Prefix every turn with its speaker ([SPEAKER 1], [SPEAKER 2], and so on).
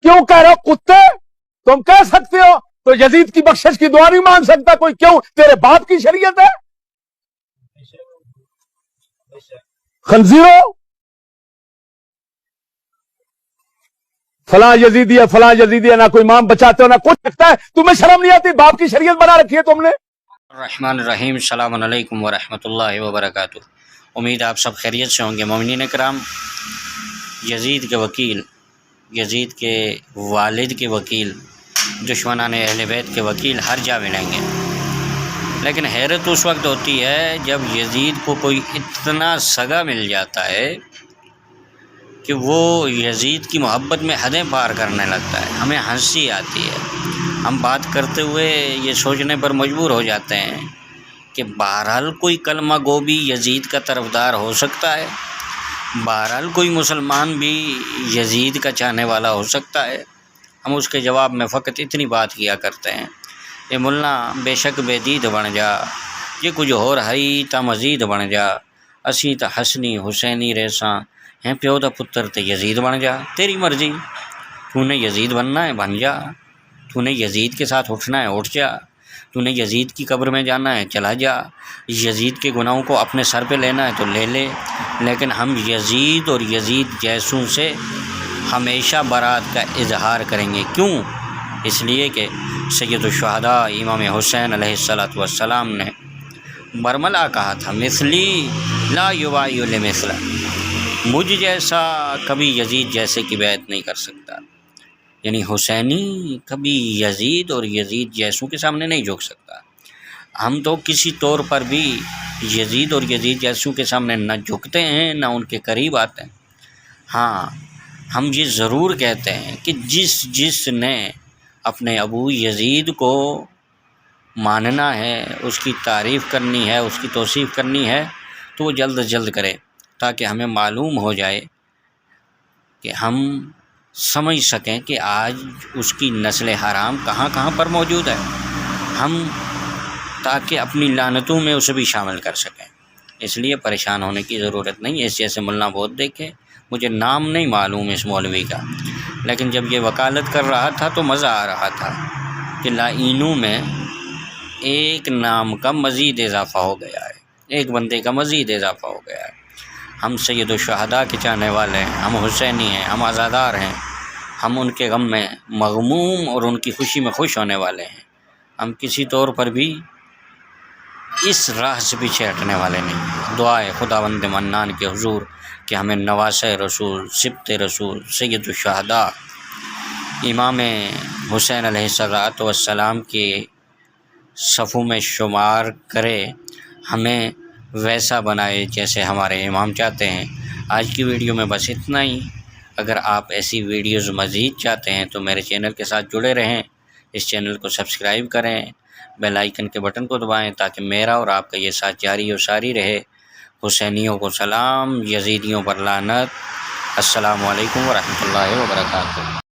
[SPEAKER 1] کیوں کہہ رہے ہو کتے؟ تم کہہ سکتے ہو تو یزید کی بخشش کی دعا نہیں مانگ سکتا کوئی؟ کیوں؟ تیرے باپ کی شریعت ہے؟ خنزیرو، فلاں یزیدی ہے فلاں یزیدی ہے، نہ کوئی امام بچاتے ہو نہ کچھ لگتا ہے، تمہیں شرم نہیں آتی؟ باپ کی شریعت بنا رکھی ہے تم نے۔
[SPEAKER 2] الرحمن الرحیم، السلام علیکم ورحمۃ اللہ وبرکاتہ۔ امید آپ سب خیریت سے ہوں گے۔ مومنین کرام، یزید کے وکیل، یزید کے والد کے وکیل، دشمنان اہل بیت کے وکیل ہر جا ملیں گے، لیکن حیرت اس وقت ہوتی ہے جب یزید کو کوئی اتنا سگا مل جاتا ہے کہ وہ یزید کی محبت میں حدیں پار کرنے لگتا ہے۔ ہمیں ہنسی آتی ہے، ہم بات کرتے ہوئے یہ سوچنے پر مجبور ہو جاتے ہیں کہ بہرحال کوئی کلمہ گو بھی یزید کا طرفدار ہو سکتا ہے، بہرحال کوئی مسلمان بھی یزید کا چاہنے والا ہو سکتا ہے۔ ہم اس کے جواب میں فقط اتنی بات کیا کرتے ہیں، اے ملا بے شک بے دید بن جا، یہ کچھ ہو رہی تا مزید بن جا، اسی تا حسنی حسینی ریساں ہیں پیو دا پتر تے یزید بن جا، تیری مرضی، تو نے یزید بننا ہے بن جا، تو نے یزید کے ساتھ اٹھنا ہے اٹھ جا، تو نے یزید کی قبر میں جانا ہے چلا جا، یزید کے گناہوں کو اپنے سر پہ لینا ہے تو لے لے، لیکن ہم یزید اور یزید جیسوں سے ہمیشہ برات کا اظہار کریں گے۔ کیوں؟ اس لیے کہ سید الشہداء امام حسین علیہ السلام نے برملا کہا تھا، مثلی لا یبائی لمثلہ، مجھ جیسا کبھی یزید جیسے کی بیعت نہیں کر سکتا، یعنی حسینی کبھی یزید اور یزید جیسوں کے سامنے نہیں جھک سکتا۔ ہم تو کسی طور پر بھی یزید اور یزید جیسوں کے سامنے نہ جھکتے ہیں نہ ان کے قریب آتے ہیں۔ ہاں، ہم یہ ضرور کہتے ہیں کہ جس نے اپنے ابو یزید کو ماننا ہے، اس کی تعریف کرنی ہے، اس کی توصیف کرنی ہے، تو وہ جلد از جلد کرے، تاکہ ہمیں معلوم ہو جائے کہ ہم سمجھ سکیں کہ آج اس کی نسل حرام کہاں کہاں پر موجود ہے، ہم تاکہ اپنی لعنتوں میں اسے بھی شامل کر سکیں۔ اس لیے پریشان ہونے کی ضرورت نہیں ہے۔ ایسے ملا بہت دیکھے، مجھے نام نہیں معلوم اس مولوی کا، لیکن جب یہ وکالت کر رہا تھا تو مزہ آ رہا تھا کہ لائینوں میں ایک نام کا مزید اضافہ ہو گیا ہے، ایک بندے کا مزید اضافہ ہو گیا ہے۔ ہم سید الشہداء کے چاہنے والے ہیں، ہم حسینی ہیں، ہم عزادار ہیں، ہم ان کے غم میں مغموم اور ان کی خوشی میں خوش ہونے والے ہیں۔ ہم کسی طور پر بھی اس راہ سے پیچھے ہٹنے والے نہیں ہیں۔ دعائے خداوند منان کے حضور کہ ہمیں نواسہ رسول، سبط رسول، سید الشہداء امام حسین علیہ السلام کے صفوں میں شمار کرے، ہمیں ویسا بنائے جیسے ہمارے امام چاہتے ہیں۔ آج کی ویڈیو میں بس اتنا ہی۔ اگر آپ ایسی ویڈیوز مزید چاہتے ہیں تو میرے چینل کے ساتھ جڑے رہیں، اس چینل کو سبسکرائب کریں، بیل آئیکن کے بٹن کو دبائیں تاکہ میرا اور آپ کا یہ ساتھ جاری و ساری رہے۔ حسینیوں کو سلام، یزیدیوں پر لعنت۔ السلام علیکم ورحمۃ اللہ وبرکاتہ۔